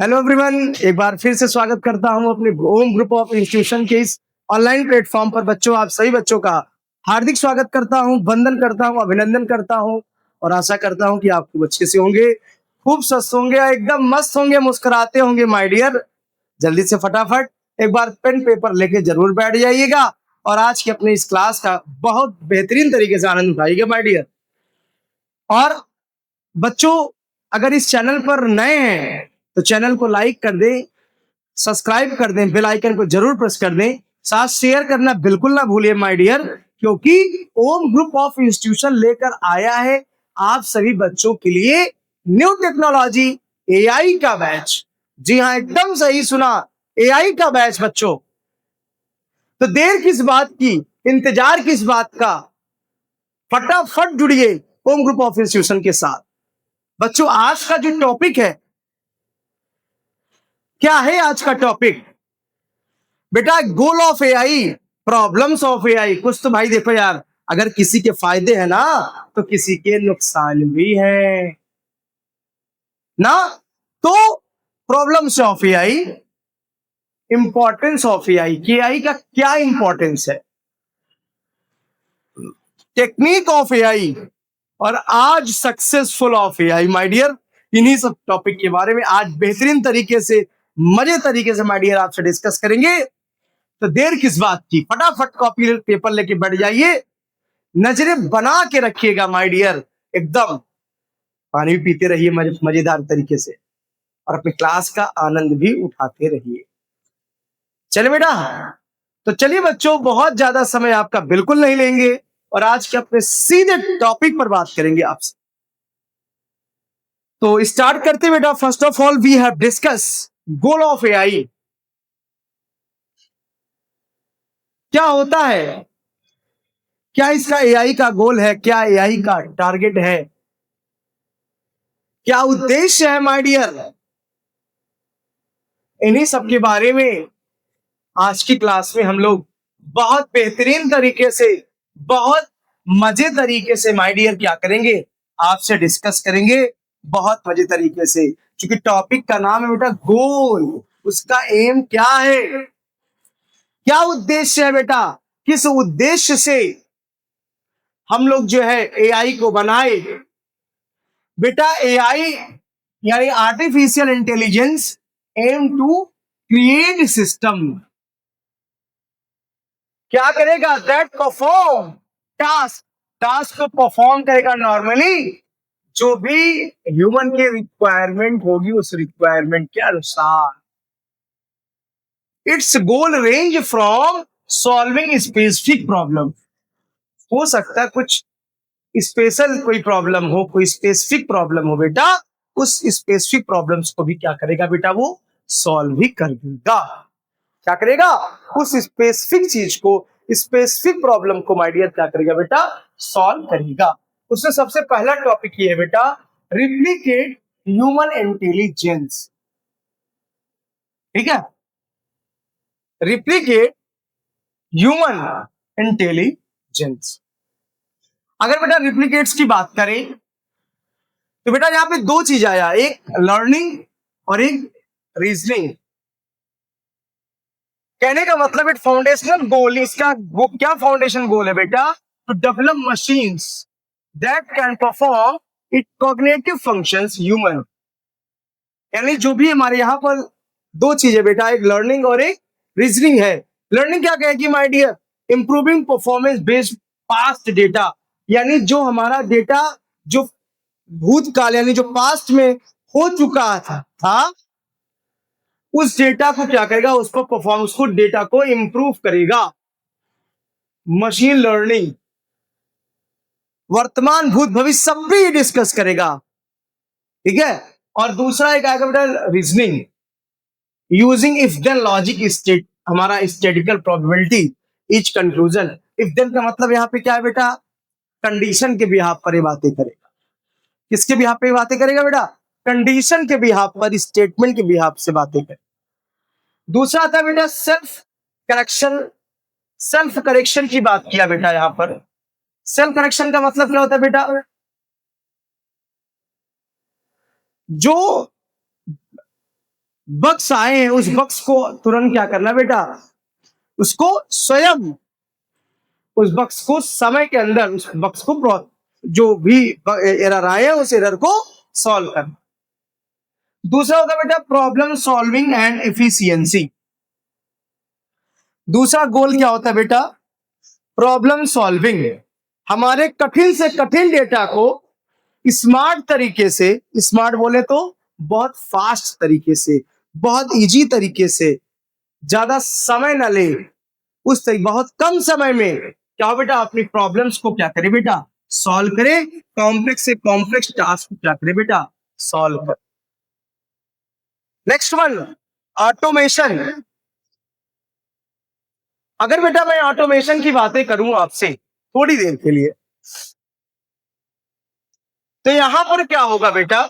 Hello everyone, एक बार फिर से स्वागत करता हूं अपने होम ग्रुप ऑफ इंस्टीट्यूशन के इस ऑनलाइन प्लेटफॉर्म पर। बच्चों, आप सभी बच्चों का हार्दिक स्वागत करता हूं, वंदन करता हूं, अभिनंदन करता हूं और आशा करता हूं कि आप खूब अच्छे से होंगे, खूब स्वस्थ होंगे, एकदम मस्त होंगे, मुस्कुराते होंगे। माय डियर, जल्दी से फटाफट एक बार पेन पेपर लेके जरूर बैठ जाइएगा और आज की अपने इस क्लास का बहुत बेहतरीन तरीके से आनंद उठाइएगा माय डियर। और बच्चों, अगर इस चैनल पर नए हैं तो चैनल को लाइक कर दें, सब्सक्राइब कर दें, बेल आइकन को जरूर प्रेस कर दें, साथ शेयर करना बिल्कुल ना भूलिए माय डियर, क्योंकि ओम ग्रुप ऑफ इंस्टीट्यूशन लेकर आया है आप सभी बच्चों के लिए न्यू टेक्नोलॉजी एआई का बैच। जी हाँ, एकदम सही सुना, एआई का बैच बच्चों। तो देर किस बात की, इंतजार किस बात का, फटाफट जुड़िए ओम ग्रुप ऑफ इंस्टीट्यूशन के साथ। बच्चों, आज का जो टॉपिक है, क्या है आज का टॉपिक? बेटा, गोल of AI, problems of AI. कुछ तो भाई देखो यार, अगर किसी के फायदे हैं ना तो किसी के नुकसान भी है ना। तो problems of AI, importance of AI, कि एआई का क्या इंपॉर्टेंस है, टेक्निक ऑफ एआई और आज successful of AI. My dear, इन्हीं सब टॉपिक के बारे में आज बेहतरीन तरीके से, मजे तरीके से माय डियर आपसे डिस्कस करेंगे। तो देर किस बात की, फटाफट कॉपी पेपर लेके बैठ जाइए, नजरें बना के रखिएगा माय डियर, एकदम पानी भी पीते रहिए मजेदार तरीके से और अपनी क्लास का आनंद भी उठाते रहिए। चले बेटा, तो चलिए बच्चों, बहुत ज्यादा समय आपका बिल्कुल नहीं लेंगे और आज के अपने सीधे टॉपिक पर बात करेंगे आपसे। तो स्टार्ट करते बेटा। First of all we have discuss goal of AI. क्या होता है, क्या इसका एआई का गोल है, क्या एआई का टारगेट है, क्या उद्देश्य है माय डियर, इन्हीं सब के बारे में आज की क्लास में हम लोग बहुत बेहतरीन तरीके से, बहुत मजे तरीके से माय डियर क्या करेंगे, आपसे डिस्कस करेंगे बहुत मजे तरीके से। क्योंकि टॉपिक का नाम है बेटा गोल, उसका एम क्या है, क्या उद्देश्य है बेटा, किस उद्देश्य से हम लोग जो है एआई को बनाए। बेटा, एआई यानी artificial intelligence aim to create system, क्या करेगा, दैट परफॉर्म टास्क, टास्क को परफॉर्म करेगा नॉर्मली, जो भी ह्यूमन के रिक्वायरमेंट होगी उस रिक्वायरमेंट के अनुसार। It's goal range from solving specific problem, हो सकता है कुछ स्पेशल कोई प्रॉब्लम हो, कोई स्पेसिफिक प्रॉब्लम हो बेटा, उस स्पेसिफिक प्रॉब्लम्स को भी क्या करेगा बेटा, वो सॉल्व ही कर देगा। क्या करेगा, उस स्पेसिफिक चीज को, स्पेसिफिक प्रॉब्लम को माय डियर क्या करेगा बेटा, सॉल्व करेगा। उसमें सबसे पहला टॉपिक ये है बेटा, रिप्लिकेट ह्यूमन इंटेलिजेंस। ठीक है, रिप्लिकेट ह्यूमन इंटेलिजेंस। अगर बेटा रिप्लिकेट्स की बात करें तो बेटा यहां पे दो चीज आया, एक लर्निंग और एक रीजनिंग। कहने का मतलब एक फाउंडेशनल गोल, इसका वो क्या फाउंडेशन गोल है बेटा, to develop machines that can perform it cognitive functions human. यानी जो भी हमारे यहाँ पर दो चीजें बेटा, एक लर्निंग और एक रीजनिंग है। लर्निंग क्या कहेगी my dear, improving performance based past data, यानी जो हमारा डेटा, जो भूतकाल यानी जो पास्ट में हो चुका था उस डेटा को क्या करेगा, उसको परफॉर्म, उसको डेटा को इंप्रूव करेगा। मशीन लर्निंग वर्तमान भूत भविष्य सब भी डिस्कस करेगा। ठीक है, और दूसरा एक आएगा बेटा reasoning, using if then logic state, हमारा statistical probability each conclusion. If then का मतलब यहाँ पे क्या है बेटा, कंडीशन के बिहाफ पर ये बातें करेगा। किसके बिहाफ पे बातें करेगा बेटा, कंडीशन के बिहाफ पर, स्टेटमेंट के बिहाफ से बातें करेगा। दूसरा आता है बेटा सेल्फ करेक्शन, सेल्फ करेक्शन की बात किया बेटा यहां पर। सेल्फ करेक्शन का मतलब क्या होता है बेटा, जो बग्स आए हैं, उस बग्स को तुरंत क्या करना बेटा, उसको स्वयं उस बग्स को समय के अंदर उस बग्स को जो भी एरर आए हैं उस एरर को सॉल्व करना। दूसरा होता है बेटा प्रॉब्लम सॉल्विंग एंड एफिशिएंसी। दूसरा गोल क्या होता है बेटा, प्रॉब्लम सॉल्विंग। हमारे कठिन से कठिन डेटा को स्मार्ट तरीके से, स्मार्ट बोले तो बहुत फास्ट तरीके से, बहुत इजी तरीके से, ज्यादा समय ना ले, उस तरीके बहुत कम समय में क्या हो बेटा, अपनी प्रॉब्लम्स को क्या करे बेटा, सॉल्व करे। कॉम्प्लेक्स से कॉम्प्लेक्स टास्क को क्या करे बेटा, सॉल्व कर। Next one, automation. अगर बेटा मैं ऑटोमेशन की बातें करूं आपसे थोड़ी देर के लिए, तो यहां पर क्या होगा बेटा,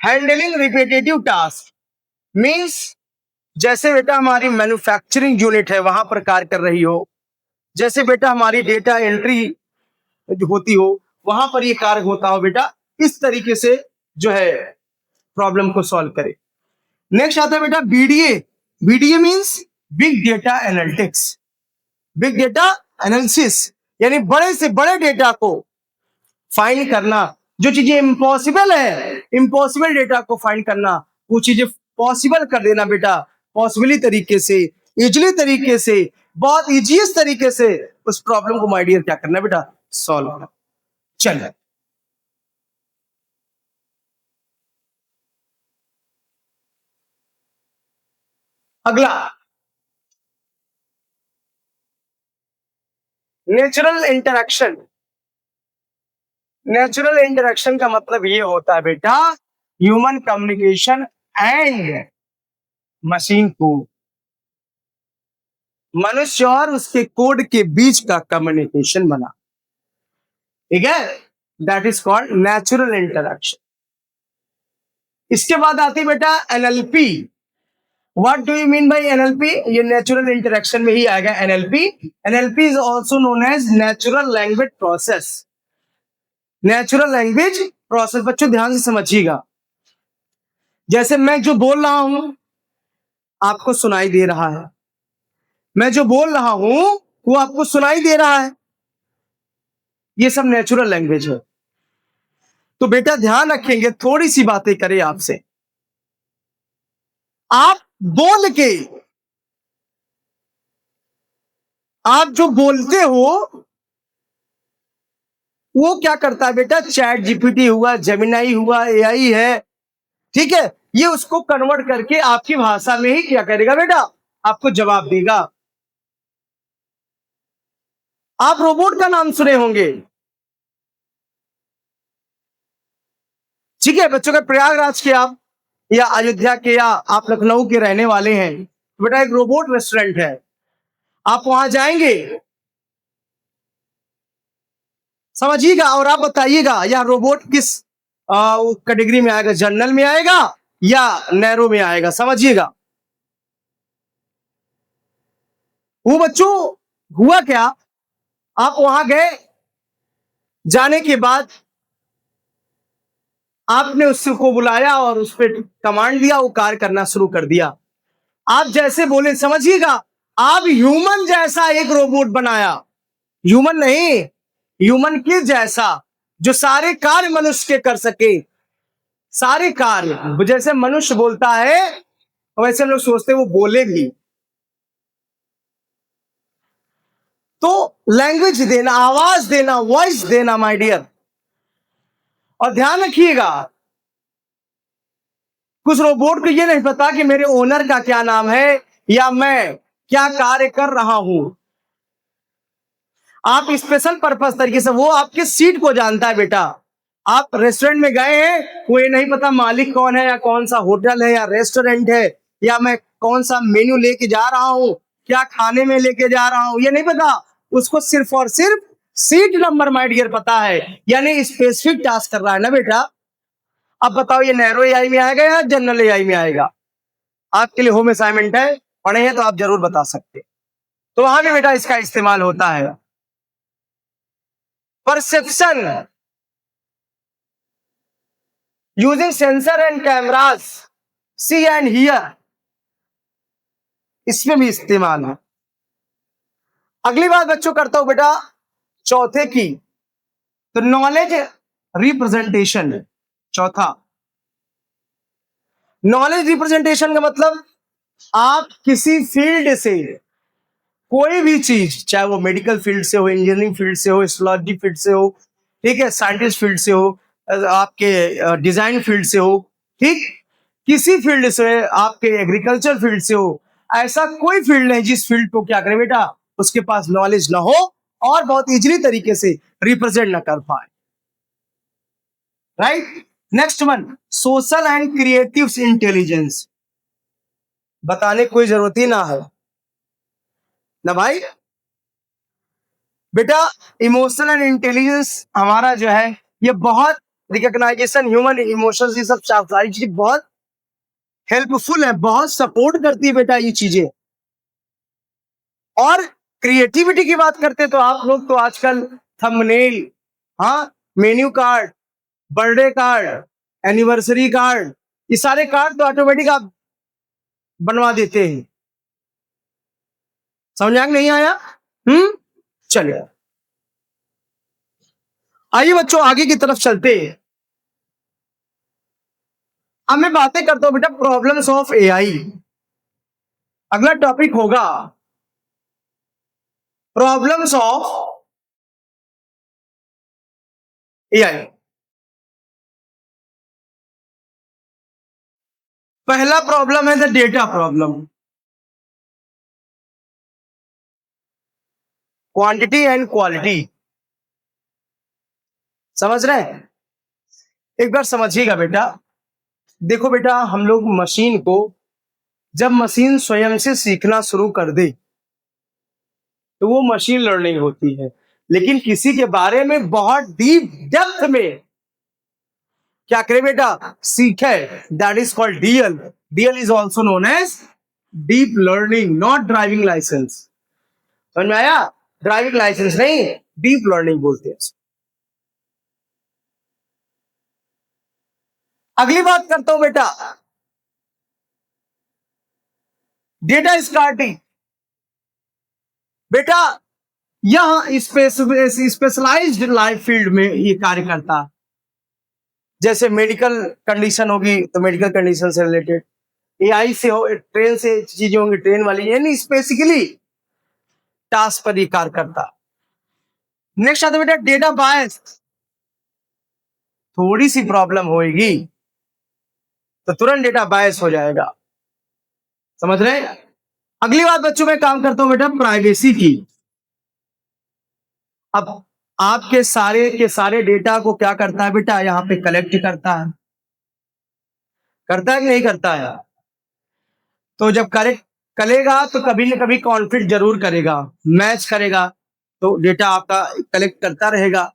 हैंडलिंग रिपीटेटिव टास्क मींस, जैसे बेटा हमारी मैन्युफैक्चरिंग यूनिट है वहां पर कार्य कर रही हो, जैसे बेटा हमारी डेटा एंट्री जो होती हो वहां पर ये कार्य होता हो बेटा, इस तरीके से जो है प्रॉब्लम को सॉल्व करे। नेक्स्ट आता है बेटा BDA. BDA means big data analytics, big data analysis, यानी बड़े से बड़े डेटा को फाइंड करना। जो चीजें इम्पॉसिबल है, इम्पॉसिबल डेटा को फाइंड करना, वो चीजें पॉसिबल कर देना बेटा, पॉसिबली तरीके से, इजली तरीके से, बहुत इजीएस्ट तरीके से उस प्रॉब्लम को माय डियर क्या करना बेटा, सॉल्व करना। चलिए अगला, नेचुरल इंटरेक्शन। नेचुरल इंटरेक्शन का मतलब ये होता है बेटा human communication and machine code, मनुष्य और उसके कोड के बीच का कम्युनिकेशन बना, ठीक है, that is called natural interaction. इसके बाद आती है बेटा NLP. What do you mean by NLP, ये नेचुरल इंटरेक्शन में ही आएगा NLP. NLP is also known as natural language process. Natural language process बच्चों ध्यान से समझिएगा, जैसे मैं जो बोल रहा हूं आपको सुनाई दे रहा है, मैं जो बोल रहा हूं वो आपको सुनाई दे रहा है, ये सब नेचुरल लैंग्वेज है। तो बेटा ध्यान रखेंगे, थोड़ी सी बातें करें आपसे, आप बोल के, आप जो बोलते हो वो क्या करता है बेटा, चैट जीपीटी हुआ, जेमिनाई हुआ, एआई है, ठीक है, ये उसको कन्वर्ट करके आपकी भाषा में ही क्या करेगा बेटा, आपको जवाब देगा। आप रोबोट का नाम सुने होंगे, ठीक है बच्चों का, प्रयागराज के आप या अयोध्या के या आप लखनऊ के रहने वाले हैं, तो बेटा एक रोबोट रेस्टोरेंट है, आप वहां जाएंगे, समझिएगा, और आप बताइएगा यह रोबोट किस कैटेगरी में आएगा, जनरल में आएगा या नैरो में आएगा, समझिएगा। वो बच्चों हुआ क्या, आप वहां गए, जाने के बाद आपने उसको बुलाया और उस पर कमांड दिया, वो कार्य करना शुरू कर दिया। आप जैसे बोले समझिएगा, आप ह्यूमन जैसा एक रोबोट बनाया, ह्यूमन नहीं, ह्यूमन के जैसा, जो सारे कार्य मनुष्य के कर सके, सारे कार्य जैसे मनुष्य बोलता है वैसे हम लोग सोचते वो बोले भी। तो लैंग्वेज देना, आवाज देना, वॉइस देना माय डियर। और ध्यान रखिएगा, कुछ रोबोट को ये नहीं पता कि मेरे ओनर का क्या नाम है या मैं क्या कार्य कर रहा हूं। आप स्पेशल पर्पस तरीके से, वो आपके सीट को जानता है बेटा। आप रेस्टोरेंट में गए हैं, वो ये नहीं पता मालिक कौन है या कौन सा होटल है या रेस्टोरेंट है या मैं कौन सा मेन्यू लेके जा रहा हूं, क्या खाने में लेके जा रहा हूं, ये नहीं पता। उसको सिर्फ और सिर्फ सीट नंबर माय डियर पता है, यानी स्पेसिफिक टास्क कर रहा है ना बेटा। अब बताओ ये नैरो एआई में आएगा या जनरल एआई में आएगा, आपके लिए होम असाइनमेंट है, पढ़े हैं तो आप जरूर बता सकते। तो वहां भी बेटा इसका इस्तेमाल होता है। Perception using sensor and cameras, see and hear, इसमें भी इस्तेमाल है। अगली बात बच्चों करता हूं बेटा चौथे की, तो नॉलेज रिप्रेजेंटेशन है चौथा। नॉलेज रिप्रेजेंटेशन का मतलब आप किसी फील्ड से कोई भी चीज, चाहे वो मेडिकल फील्ड से हो, इंजीनियरिंग फील्ड से हो, एस्ट्रोलॉजी फील्ड से हो, ठीक है, साइंटिस्ट फील्ड से हो, आपके डिजाइन फील्ड से हो, ठीक, किसी फील्ड से, आपके एग्रीकल्चर फील्ड से हो, ऐसा कोई फील्ड नहीं जिस फील्ड को क्या करे बेटा उसके पास नॉलेज ना हो और बहुत इजीली तरीके से रिप्रेजेंट ना कर पाए। Right. Next one, social and creative intelligence, बताने की कोई जरूरत ही ना है ना भाई। बेटा इमोशनल एंड इंटेलिजेंस हमारा जो है ये बहुत रिकॉग्नाइजेशन, ह्यूमन इमोशंस, ये सब सारी चीज बहुत हेल्पफुल है, बहुत सपोर्ट करती है बेटा ये चीजें। और क्रिएटिविटी की बात करते तो आप लोग तो आजकल थंबनेल, हाँ, menu card, birthday card, anniversary card, ये सारे कार्ड तो ऑटोमेटिक आप बनवा देते हैं। समझ आया नहीं आया? चलिए आइए बच्चों आगे की तरफ चलते हैं। अब मैं बातें करता हूं बेटा प्रॉब्लम्स ऑफ एआई। अगला टॉपिक होगा प्रॉब्लम्स ऑफ एआई। पहला प्रॉब्लम है the data problem, quantity and quality. समझ रहे हैं? एक बार समझिएगा बेटा, देखो बेटा हम लोग मशीन को, जब मशीन स्वयं से सीखना शुरू कर दे तो वो मशीन लर्निंग होती है। लेकिन किसी के बारे में बहुत डीप डेप्थ में क्या करे बेटा सीखे, that is called DL. DL is also known as deep learning, not driving license. समझ में आया? ड्राइविंग लाइसेंस नहीं, डीप लर्निंग बोलते हैं। अगली बात करता हूं बेटा डेटा स्टार्टिंग। बेटा यह स्पेशलाइज्ड लाइफ फील्ड में ये कार्य करता है। जैसे मेडिकल कंडीशन होगी तो मेडिकल कंडीशन से रिलेटेड, एआई से हो, ट्रेन से चीजें होंगी ट्रेन वाली, यानी स्पेसिफिकली टास्क पर ये कार्य करता। नेक्स्ट आता बेटा डेटा बायस। थोड़ी सी प्रॉब्लम होगी तो तुरंत डेटा बायस हो जाएगा। समझ रहे हैं? अगली बात बच्चों में काम करता हूं बेटा प्राइवेसी की। अब आपके सारे के सारे डेटा को क्या करता है बेटा यहाँ पे कलेक्ट करता है कि नहीं करता है? तो जब करेक्ट करेगा तो कभी न कभी कॉन्फ्लिक्ट जरूर करेगा, मैच करेगा, तो डेटा आपका कलेक्ट करता रहेगा।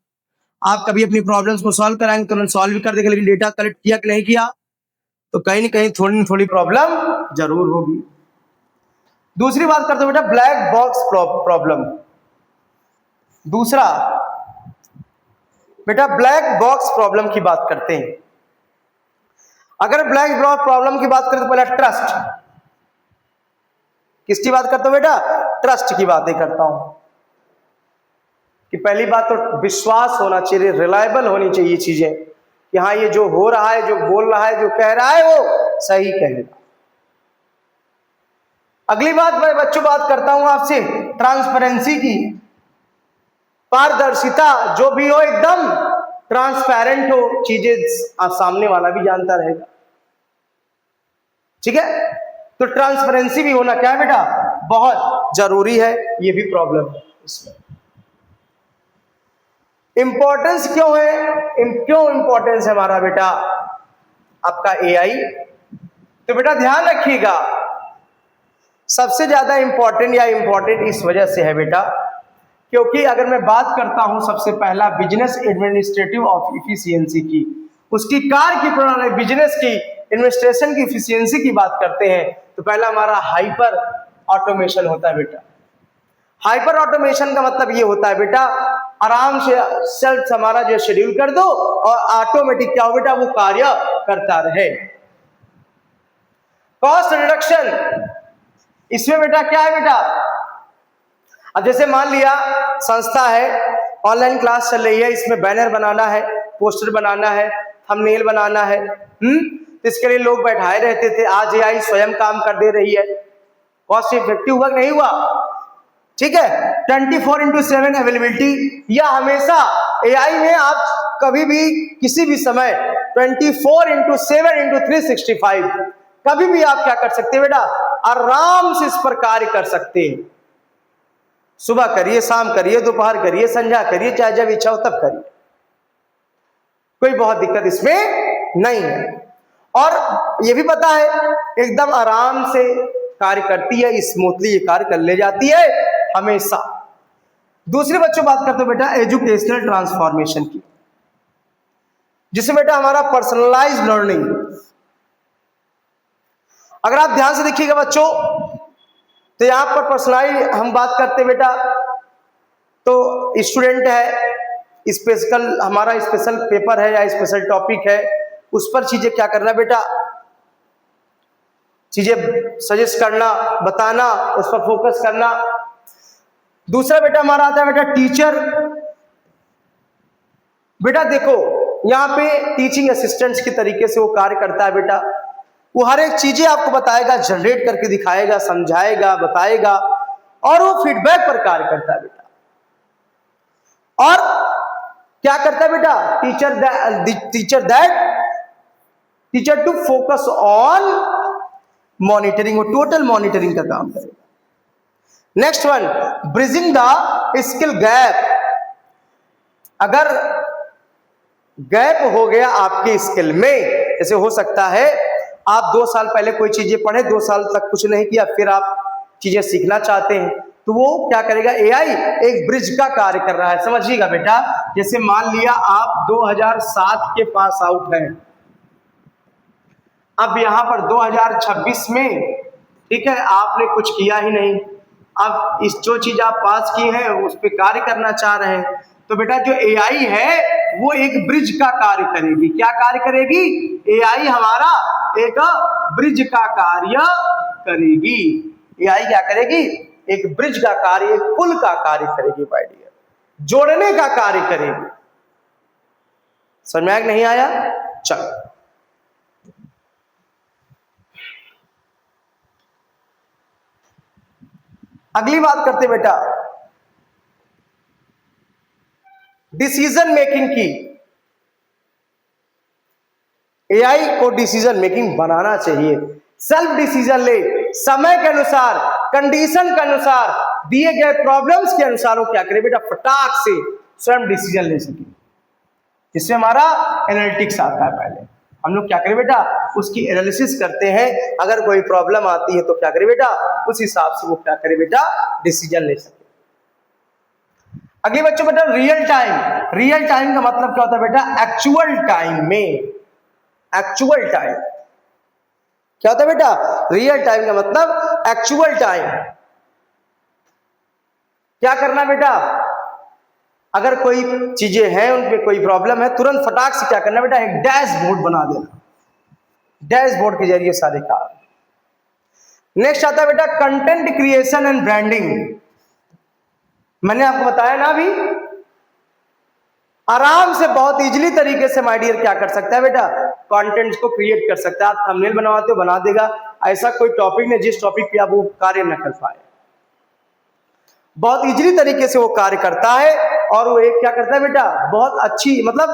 आप कभी अपनी प्रॉब्लम्स को सॉल्व कराएंगे तो सॉल्व भी कर देगा, लेकिन डेटा कलेक्ट किया कि नहीं किया तो कहीं ना कहीं थोड़ी न थोड़ी प्रॉब्लम जरूर होगी। दूसरी बात करते हैं बेटा ब्लैक बॉक्स प्रॉब्लम। दूसरा बेटा ब्लैक बॉक्स प्रॉब्लम की बात करते हैं। अगर ब्लैक बॉक्स प्रॉब्लम की बात करें तो पहले ट्रस्ट, किसकी बात करता हूं बेटा? ट्रस्ट की बातें करता हूं कि पहली बात तो विश्वास होना चाहिए, रिलायबल होनी चाहिए चीजें कि हाँ ये जो हो रहा है, जो बोल रहा है, जो कह रहा है वो सही कहेगा। अगली बात मैं बच्चों बात करता हूं आपसे ट्रांसपेरेंसी की, पारदर्शिता, जो भी हो एकदम ट्रांसपेरेंट हो, चीजें सामने वाला भी जानता रहेगा। ठीक है, तो ट्रांसपेरेंसी भी होना क्या है बेटा बहुत जरूरी है, ये भी प्रॉब्लम है इसमें। इंपॉर्टेंस क्यों है, क्यों इंपॉर्टेंस है हमारा बेटा आपका एआई? तो बेटा ध्यान रखिएगा सबसे ज्यादा इंपॉर्टेंट या इंपॉर्टेंट इस वजह से है बेटा क्योंकि अगर मैं बात करता हूं सबसे पहला बिजनेस एडमिनिस्ट्रेटिव ऑफ इफिशियंसी की, उसकी कार्य की प्रणाली, बिजनेस की एडमिनिस्ट्रेशन की इफिशियंसी की बात करते हैं तो पहला हमारा हाइपर ऑटोमेशन होता है बेटा। हाइपर ऑटोमेशन का मतलब ये होता है बेटा आराम से सेल्फ हमारा जो शेड्यूल कर दो और ऑटोमेटिक क्या हो बेटा वो कार्य करता रहे। कॉस्ट रिडक्शन, इसमें बेटा क्या है बेटा, अब जैसे मान लिया संस्था है, ऑनलाइन क्लास चल रही है, इसमें बैनर बनाना है, पोस्टर बनाना है, थंबनेल बनाना है, तो इसके लिए लोग बैठाए रहते थे, आज एआई स्वयं काम कर दे रही है। कॉस्ट इफेक्टिव हुआ कि नहीं हुआ? ठीक है, 24/7 अवेलेबिलिटी, या हमेशा एआई में आप कभी भी किसी भी समय 24/7/365 कभी भी आप क्या कर सकते हैं बेटा, आराम से इस पर कार्य कर सकते हैं। सुबह करिए, शाम करिए, दोपहर करिए, संध्या करिए, चाहे जब इच्छा हो तब करिए, कोई बहुत दिक्कत इसमें नहीं है। और ये भी पता है एकदम आराम से कार्य करती है, स्मूथली ये कार्य कर ले जाती है हमेशा। दूसरे बच्चों बात करते हो बेटा एजुकेशनल ट्रांसफॉर्मेशन की, जिसमें बेटा हमारा पर्सनलाइज्ड लर्निंग। अगर आप ध्यान से देखिएगा बच्चों, तो यहां पर पर्सनलाइज हम बात करते बेटा, तो स्टूडेंट है, स्पेशल हमारा स्पेशल पेपर है या स्पेशल टॉपिक है, उस पर चीजें क्या करना बेटा, चीजें सजेस्ट करना, बताना, उस पर फोकस करना। दूसरा बेटा हमारा आता है बेटा टीचर। बेटा देखो यहां पे टीचिंग असिस्टेंट्स की तरीके से वो कार्य करता है बेटा, वो हर एक चीजें आपको बताएगा, जनरेट करके दिखाएगा, समझाएगा, बताएगा, और वो फीडबैक पर कार्य करता है बेटा। और क्या करता है बेटा teacher to focus on monitoring, वो टोटल मॉनिटरिंग का काम करेगा। Next one, bridging the skill gap. अगर गैप हो गया आपके स्किल में, जैसे हो सकता है आप 2 साल पहले कोई चीजें पढ़े, 2 साल तक कुछ नहीं किया, फिर आप चीजें सीखना चाहते हैं, तो वो क्या करेगा, एआई एक ब्रिज का कार्य कर रहा है। समझिएगा बेटा, जैसे मान लिया आप 2007 के पास आउट हैं, अब यहां पर 2026 में, ठीक है, आपने कुछ किया ही नहीं, अब इस जो चीज आप पास की है उस पर कार्य करना चाह रहे हैं, तो बेटा जो एआई है वो एक ब्रिज का कार्य करेगी। क्या कार्य करेगी? एआई हमारा एक ब्रिज का कार्य करेगी। एआई क्या करेगी? एक ब्रिज का कार्य, एक पुल का कार्य करेगी माय डियर, जोड़ने का कार्य करेगी। समझ में नहीं आया? चलो अगली बात करते बेटा डिसीजन मेकिंग की। एआई को डिसीजन मेकिंग बनाना चाहिए, सेल्फ डिसीजन ले, समय के अनुसार, कंडीशन के अनुसार, दिए गए प्रॉब्लम्स के अनुसार वो क्या करे बेटा, फटाक से स्वयं डिसीजन ले सके। जिसमें हमारा एनालिटिक्स आता है, पहले हम लोग क्या करें बेटा, उसकी एनालिसिस करते हैं, अगर कोई प्रॉब्लम आती है तो क्या करें बेटा, उस हिसाब से वो क्या करे बेटा, डिसीजन ले सके। अगले बच्चों बेटा रियल टाइम। रियल टाइम का मतलब क्या होता है बेटा, एक्चुअल टाइम में। एक्चुअल टाइम क्या होता है बेटा, रियल टाइम का मतलब एक्चुअल टाइम। क्या करना बेटा, अगर कोई चीजें हैं उनपे कोई प्रॉब्लम है, तुरंत फटाक से क्या करना बेटा, एक डैशबोर्ड बना देना, डैशबोर्ड के जरिए सारे काम। नेक्स्ट आता है बेटा कंटेंट क्रिएशन एंड ब्रांडिंग। मैंने आपको बताया ना अभी, आराम से बहुत इजीली तरीके से माय डियर क्या कर सकता है बेटा, कंटेंट को क्रिएट कर सकता है। आप थंबनेल बनवाते हो, बना देगा, ऐसा कोई टॉपिक नहीं जिस टॉपिक पे आप वो कार्य न कर पाए, बहुत इजीली तरीके से वो कार्य करता है। और वो एक क्या करता है बेटा, बहुत अच्छी, मतलब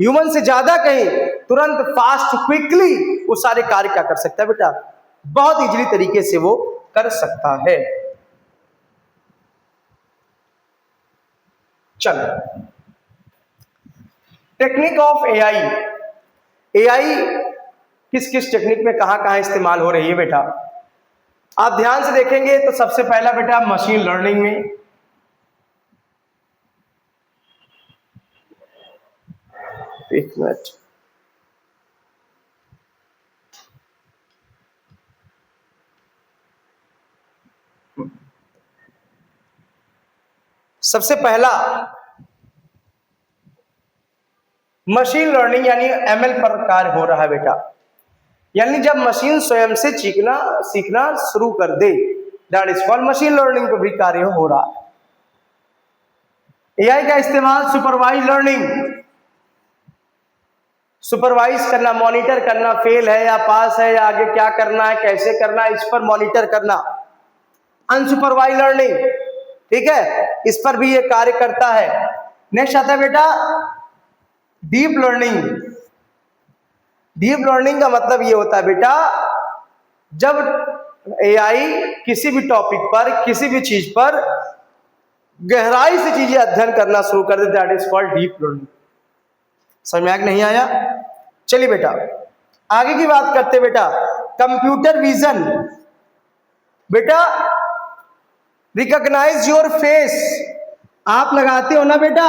ह्यूमन से ज्यादा कहीं तुरंत, फास्ट, क्विकली वो सारे कार्य क्या कर सकता है बेटा, बहुत इजीली तरीके से वो कर सकता है। चलो टेक्निक ऑफ एआई। एआई किस किस टेक्निक में कहां कहां इस्तेमाल हो रही है बेटा, आप ध्यान से देखेंगे तो सबसे पहला बेटा मशीन लर्निंग में, एक मिनट, सबसे पहला मशीन लर्निंग यानी एमएल पर कार्य हो रहा है बेटा। यानी जब मशीन स्वयं से सीखना शुरू कर दे, that is called machine learning पर भी कार्य हो रहा है। एआई का इस्तेमाल सुपरवाइज लर्निंग, सुपरवाइज करना, मॉनिटर करना, फेल है या पास है या आगे क्या करना है, कैसे करना है, इस पर मॉनिटर करना, अनसुपरवाइज लर्निंग, ठीक है, इस पर भी ये कार्य करता है। नेक्स्ट आता है बेटा डीप लर्निंग। डीप लर्निंग का मतलब ये होता है बेटा, जब एआई किसी भी टॉपिक पर, किसी भी चीज पर गहराई से चीजें अध्ययन करना शुरू कर दे, that is called deep learning. समझ में नहीं आया? चलिए बेटा आगे की बात करते बेटा। कंप्यूटर विजन, बेटा रिकॉग्नाइज योर फेस, आप लगाते हो ना बेटा,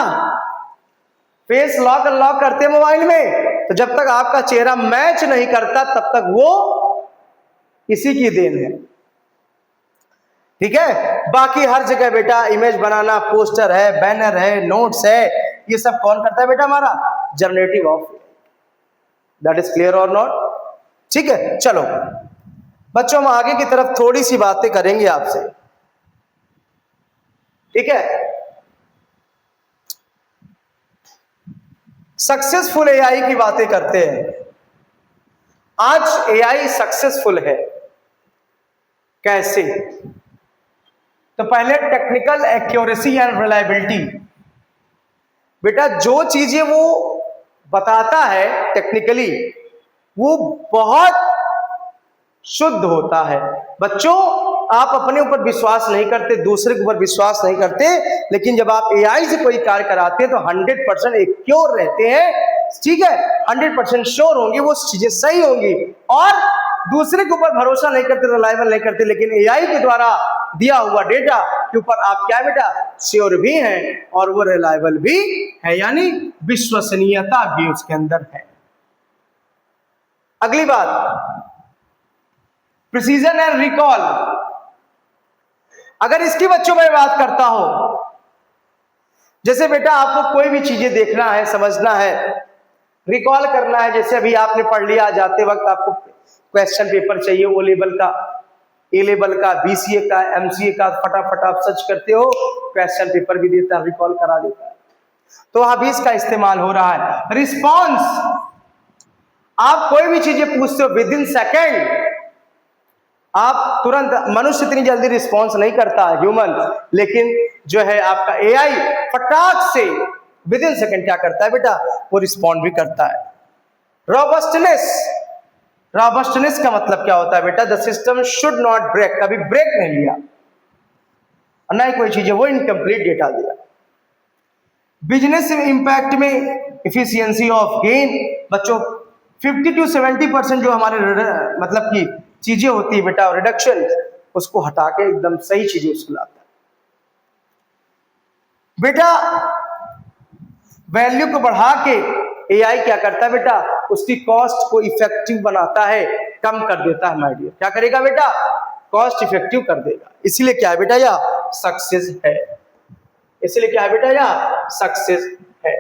फेस लॉक अनलॉक करते हैं मोबाइल में, तो जब तक आपका चेहरा मैच नहीं करता तब तक वो किसी की देन है, ठीक है। बाकी हर जगह बेटा इमेज बनाना, पोस्टर है, बैनर है, नोट्स है, ये सब कौन करता है बेटा? हमारा generative of, that is clear और नॉट? ठीक है, चलो बच्चों हम आगे की तरफ थोड़ी सी बातें करेंगे आपसे, ठीक है। सक्सेसफुल एआई की बातें करते हैं। आज एआई सक्सेसफुल है कैसे? तो पहले टेक्निकल एक्यूरेसी एंड रिलायबिलिटी, बेटा जो चीजें वो बताता है टेक्निकली वो बहुत शुद्ध होता है। बच्चों आप अपने ऊपर विश्वास नहीं करते, दूसरे के ऊपर विश्वास नहीं करते, लेकिन जब आप एआई से कोई कार्य कराते हैं तो 100% एक्योर रहते हैं, ठीक है, 100% श्योर होंगे वो चीजें सही होंगी, और दूसरे के ऊपर भरोसा नहीं करते, रिलायबल नहीं करते, लेकिन एआई के द्वारा दिया हुआ डेटा के ऊपर आप क्या बेटा श्योर भी हैं और वो रिलायबल भी है, यानी विश्वसनीयता भी उसके अंदर है। अगली बात प्रिसीजन एंड रिकॉल। अगर इसकी बच्चों में बात करता हूं, जैसे बेटा आपको कोई भी चीजें देखना है, समझना है, रिकॉल करना है, जैसे अभी आपने पढ़ लिया, जाते वक्त आपको क्वेश्चन पेपर चाहिए, ओ लेवल का, ए लेवल का, बीसीए का, एमसीए का, फटाफट आप सर्च करते हो, क्वेश्चन पेपर भी देता है, रिकॉल करा देता है, तो वहां भी इसका इस्तेमाल हो रहा है। रिस्पॉन्स, आप कोई भी चीजें पूछते हो विद इन सेकेंड, आप तुरंत, मनुष्य इतनी जल्दी रिस्पॉन्स नहीं करता है ह्यूमन, लेकिन जो है आपका एआई फटाक से विद इन सेकेंड क्या करता है बेटा, वो रिस्पॉन्ड भी करता है। रॉबस्टनेस, रॉबस्टनेस का मतलब क्या होता है बेटा? The system should not break, कभी ब्रेक नहीं लिया, ना ही कोई चीज है वो इनकम्प्लीट डेटा दिया। बिजनेस इंपैक्ट में इफिशियंसी ऑफ गेन, बच्चों 50 to 70% जो हमारे मतलब की चीजें होती है बेटा, रिडक्शन, उसको हटा के एकदम सही चीजें उसको लाता है बेटा। वैल्यू को बढ़ा के एआई क्या करता है बेटा, उसकी कॉस्ट को इफेक्टिव बनाता है, कम कर देता है माय डियर। क्या करेगा बेटा? कॉस्ट इफेक्टिव कर देगा। इसीलिए क्या है बेटा, यह सक्सेस है, इसलिए क्या है बेटा, यह सक्सेस है।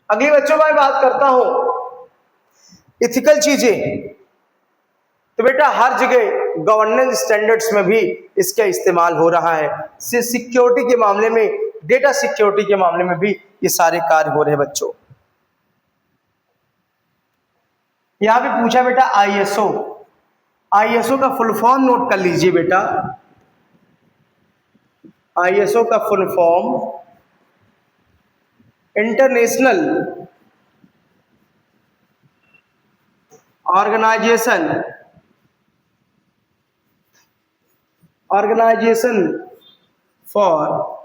अगली बच्चों मैं बात करता हूं इथिकल चीजें, तो बेटा हर जगह गवर्नेंस स्टैंडर्ड्स में भी इसका इस्तेमाल हो रहा है। सिक्योरिटी के मामले में, डेटा सिक्योरिटी के मामले में भी ये सारे कार्य हो रहे हैं बच्चों। यहां भी पूछा बेटा आईएसओ, आईएसओ का फुल फॉर्म नोट कर लीजिए बेटा। आईएसओ का full form international organisation for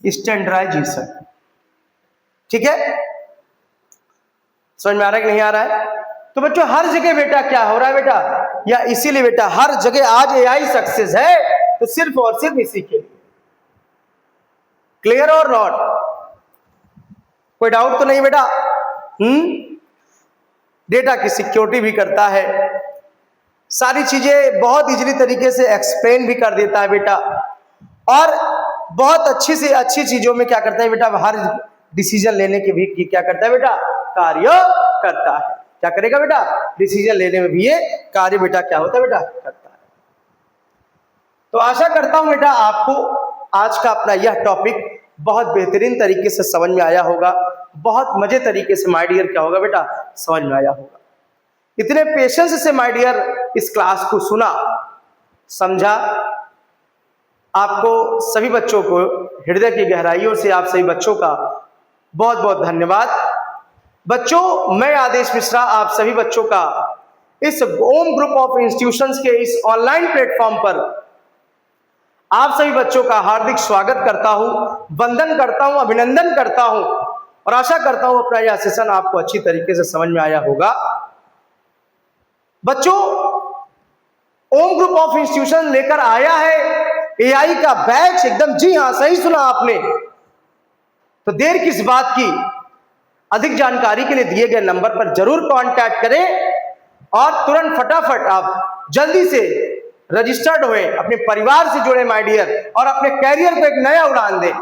standardisation, ठीक है, समझ में आ रहा है कि नहीं आ रहा है? तो बच्चों हर जगह बेटा क्या हो रहा है बेटा, या इसीलिए बेटा हर जगह आज एआई सक्सेस है तो सिर्फ और सिर्फ इसी के लिए। क्लियर और नॉट? कोई डाउट तो नहीं बेटा? डेटा की सिक्योरिटी भी करता है, सारी चीजें बहुत इजीली तरीके से एक्सप्लेन भी कर देता है बेटा, और बहुत अच्छी से अच्छी चीजों में क्या करता है बेटा, हर डिसीजन लेने के भी क्या करता है बेटा, कार्य करता है। क्या करेगा बेटा, डिसीजन लेने में भी ये कार्य बेटा क्या होता है बेटा, करता है। तो आशा करता हूं बेटा आपको आज का अपना यह टॉपिक बहुत बेहतरीन तरीके से समझ में आया होगा, बहुत मजे तरीके से माय डियर क्या होगा बेटा, समझ में आया होगा। इतने पेशेंस से माय डियर इस क्लास को सुना, समझा, आपको सभी बच्चों को हृदय की गहराइयों से आप सभी बच्चों का बहुत बहुत धन्यवाद। बच्चों, मैं आदेश मिश्रा आप सभी बच्चों का इस ओम ग्रुप ऑफ इंस्टीट्यूशंस के इस ऑनलाइन प्लेटफॉर्म पर आप सभी बच्चों का हार्दिक स्वागत करता हूं, वंदन करता हूं, अभिनंदन करता हूं और आशा करता हूं अपना यह सेशन आपको अच्छी तरीके से समझ में आया होगा। बच्चों, ओम ग्रुप ऑफ इंस्टीट्यूशन लेकर आया है एआई का बैच, एकदम जी हां, सही सुना आपने। तो देर किस बात की, अधिक जानकारी के लिए दिए गए नंबर पर जरूर कांटेक्ट करें और तुरंत फटाफट आप जल्दी से रजिस्टर्ड हुए, अपने परिवार से जुड़े माय डियर, और अपने कैरियर को एक नया उड़ान दें।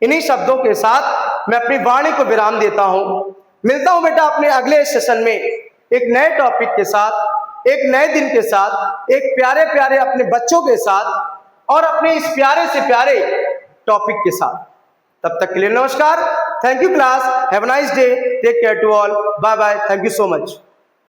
इन्हीं शब्दों के साथ मैं अपनी वाणी को विराम देता हूं। मिलता हूं बेटा अपने अगले सेशन में एक नए टॉपिक के साथ, एक नए दिन के साथ, एक प्यारे प्यारे अपने बच्चों के साथ और अपने इस प्यारे से प्यारे टॉपिक के साथ। तब तक के लिए नमस्कार, thank you class, have a nice day, take care to all, bye bye, thank you so much.